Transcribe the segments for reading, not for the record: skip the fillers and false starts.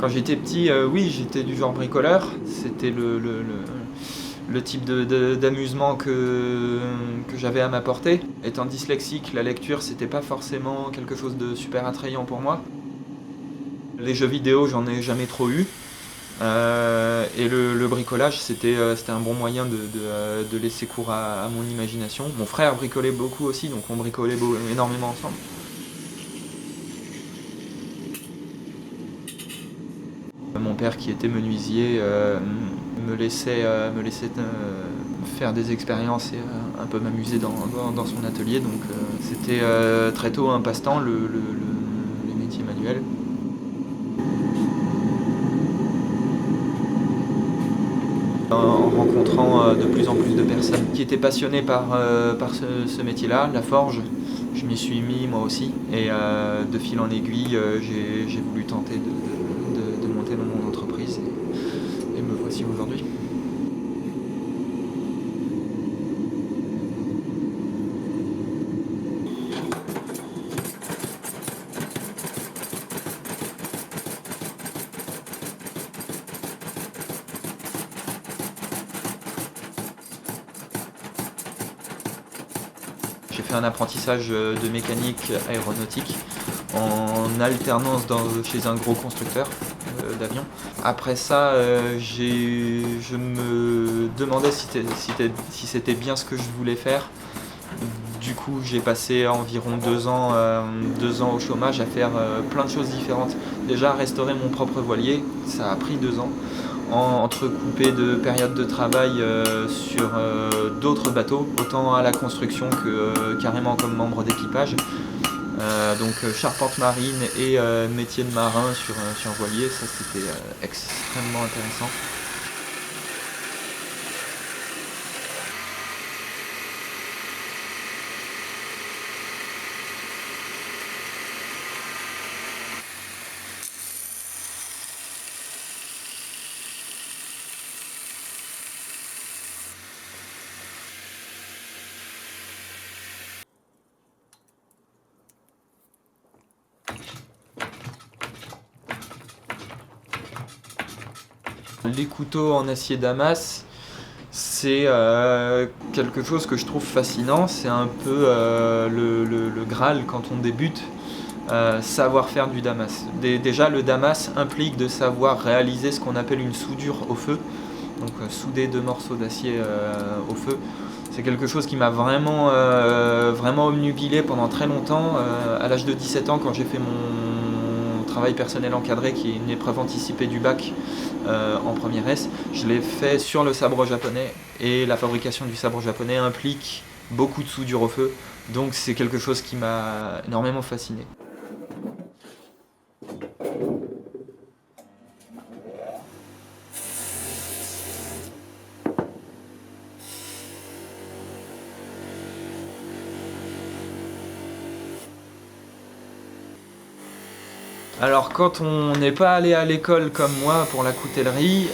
Quand j'étais petit, oui, j'étais du genre bricoleur. C'était le type d'amusement que j'avais à ma portée. Étant dyslexique, la lecture, c'était pas forcément quelque chose de super attrayant pour moi. Les jeux vidéo, j'en ai jamais trop eu. Et le bricolage, c'était un bon moyen de laisser cours à mon imagination. Mon frère bricolait beaucoup aussi, donc on bricolait énormément ensemble. Mon père, qui était menuisier, me laissait faire des expériences et un peu m'amuser dans son atelier. Donc c'était très tôt un passe-temps, les métiers manuels. En rencontrant de plus en plus de personnes qui étaient passionnées par ce métier-là, la forge, je m'y suis mis moi aussi. Et de fil en aiguille, j'ai voulu tenter de monter dans mon entreprise. Et me voici aujourd'hui. J'ai fait un apprentissage de mécanique aéronautique en alternance chez un gros constructeur d'avions. Après ça, je me demandais si c'était bien ce que je voulais faire. Du coup, j'ai passé environ 2 ans au chômage à faire plein de choses différentes. Déjà, restaurer mon propre voilier, ça a pris 2 ans. Entrecoupé de périodes de travail sur d'autres bateaux, autant à la construction que carrément comme membre d'équipage. Donc charpente marine et métier de marin sur voilier, ça c'était extrêmement intéressant. Les couteaux en acier damas, c'est quelque chose que je trouve fascinant. C'est un peu le Graal quand on débute. Savoir faire du damas. Déjà, le damas implique de savoir réaliser ce qu'on appelle une soudure au feu, donc souder 2 morceaux d'acier au feu. C'est quelque chose qui m'a vraiment obnubilé pendant très longtemps. À l'âge de 17 ans, quand j'ai fait mon travail personnel encadré, qui est une épreuve anticipée du bac en première S, je l'ai fait sur le sabre japonais. Et la fabrication du sabre japonais implique beaucoup de soudure au feu. Donc c'est quelque chose qui m'a énormément fasciné. Alors quand on n'est pas allé à l'école comme moi pour la coutellerie,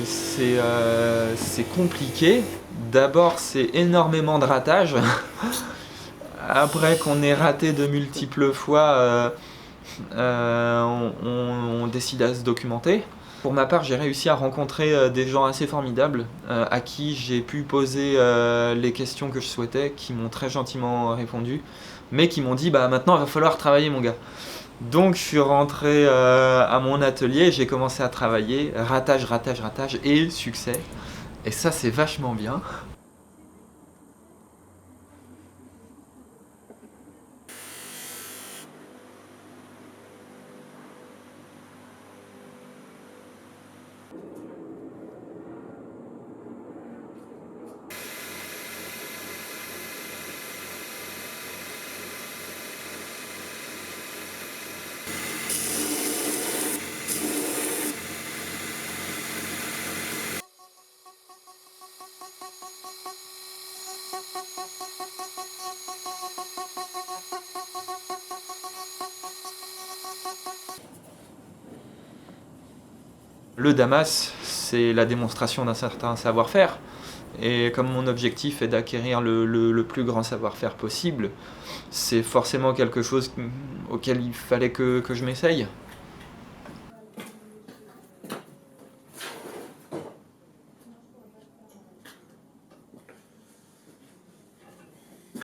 c'est compliqué. D'abord c'est énormément de ratage. Après qu'on ait raté de multiples fois, on décide à se documenter. Pour ma part, j'ai réussi à rencontrer des gens assez formidables à qui j'ai pu poser les questions que je souhaitais, qui m'ont très gentiment répondu, mais qui m'ont dit bah maintenant il va falloir travailler mon gars. Donc je suis rentré à mon atelier, j'ai commencé à travailler, ratage, ratage, ratage et succès. Et ça c'est vachement bien. Le Damas, c'est la démonstration d'un certain savoir-faire. Et comme mon objectif est d'acquérir le plus grand savoir-faire possible, c'est forcément quelque chose auquel il fallait que je m'essaye.